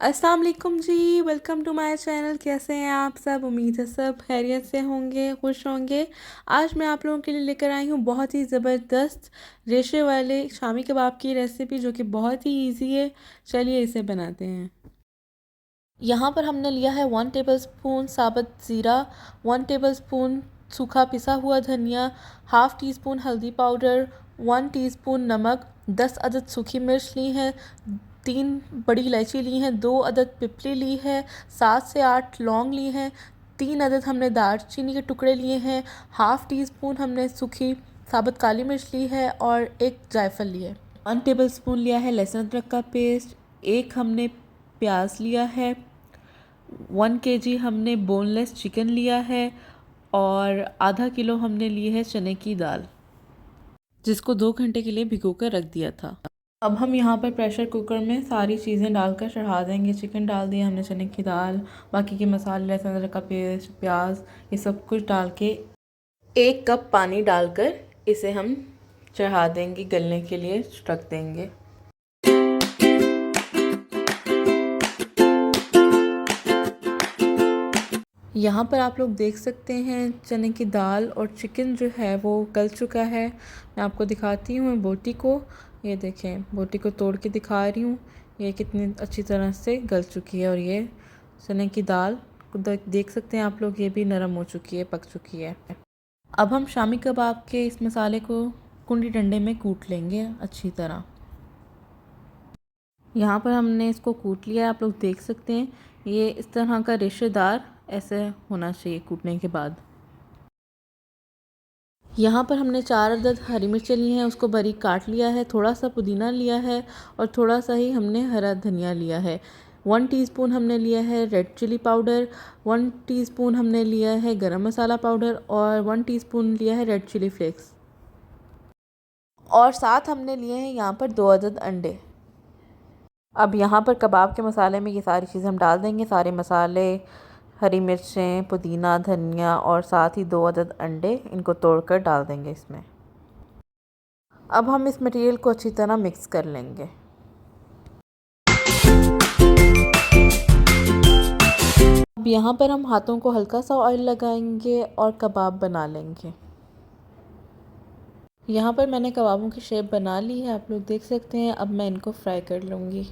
अस्सलाम वालेकुम जी। Welcome to my channel. कैसे हैं आप सब? उम्मीद है सब खैरियत से होंगे, खुश होंगे। आज मैं आप लोगों के लिए लेकर आई हूँ बहुत ही ज़बरदस्त रेशे वाले शामी कबाब की रेसिपी, जो कि बहुत ही इजी है। चलिए इसे बनाते हैं। यहाँ पर हमने लिया है 1 टेबलस्पून साबुत ज़ीरा, 1 टेबलस्पून सूखा पिसा हुआ धनिया, हाफ़ टी स्पून हल्दी पाउडर, 1 टीस्पून नमक, 10 अदद सूखी मिर्च ली है, 3 बड़ी इलायची ली हैं, 2 अदद पिपली ली है, 7 से 8 लौंग ली हैं, 3 अदद हमने दालचीनी के टुकड़े लिए हैं, हाफ़ टी स्पून हमने सूखी साबुत काली मिर्च ली है और एक जायफल ली है। 1 टेबलस्पून लिया है लहसुन अदरक का पेस्ट, एक हमने प्याज लिया है, 1 केजी हमने बोनलेस चिकन लिया है और आधा किलो हमने ली है चने की दाल, जिसको 2 घंटे के लिए भिगो कर रख दिया था। अब हम यहाँ पर प्रेशर कुकर में सारी चीज़ें डालकर चढ़ा देंगे। चिकन डाल दिया हमने, चने की दाल, बाकी के मसाले, लहसुन अदरक का पेस्ट, प्याज, ये सब कुछ डाल के 1 कप पानी डालकर इसे हम चढ़ा देंगे, गलने के लिए रख देंगे। यहाँ पर आप लोग देख सकते हैं चने की दाल और चिकन जो है वो गल चुका है। मैं आपको दिखाती हूँ बोटी को। ये देखें, बोटी को तोड़ के दिखा रही हूँ, ये कितनी अच्छी तरह से गल चुकी है। और ये चने की दाल को देख सकते हैं आप लोग, ये भी नरम हो चुकी है, पक चुकी है। अब हम शामी कबाब के इस मसाले को कुंडी डंडे में कूट लेंगे अच्छी तरह। यहाँ पर हमने इसको कूट लिया है, आप लोग देख सकते हैं ये इस तरह का रेशेदार ऐसे होना चाहिए कूटने के बाद। यहाँ पर हमने 4 अदद हरी मिर्चें ली हैं, उसको बारीक काट लिया है, थोड़ा सा पुदीना लिया है और थोड़ा सा ही हमने हरा धनिया लिया है। 1 टीस्पून हमने लिया है रेड चिली पाउडर, 1 टीस्पून हमने लिया है गरम मसाला पाउडर और 1 टीस्पून लिया है रेड चिली फ्लेक्स। और साथ हमने लिए हैं यहाँ पर 2 अदद अंडे। अब यहाँ पर कबाब के मसाले में ये सारी चीज़ें हम डाल देंगे, सारे मसाले, हरी मिर्चें, पुदीना, धनिया और साथ ही 2 अदद अंडे, इनको तोड़कर डाल देंगे इसमें। अब हम इस मटेरियल को अच्छी तरह मिक्स कर लेंगे। अब यहाँ पर हम हाथों को हल्का सा ऑयल लगाएंगे और कबाब बना लेंगे। यहाँ पर मैंने कबाबों की शेप बना ली है, आप लोग देख सकते हैं। अब मैं इनको फ्राई कर लूँगी।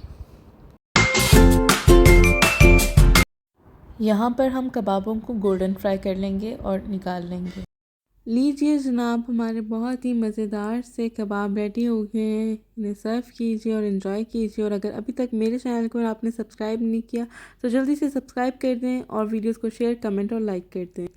यहाँ पर हम कबाबों को गोल्डन फ्राई कर लेंगे और निकाल लेंगे। लीजिए जनाब, हमारे बहुत ही मज़ेदार से कबाब रेडी हो गए हैं। इन्हें सर्व कीजिए और एंजॉय कीजिए। और अगर अभी तक मेरे चैनल को आपने सब्सक्राइब नहीं किया तो जल्दी से सब्सक्राइब कर दें और वीडियोस को शेयर, कमेंट और लाइक कर दें।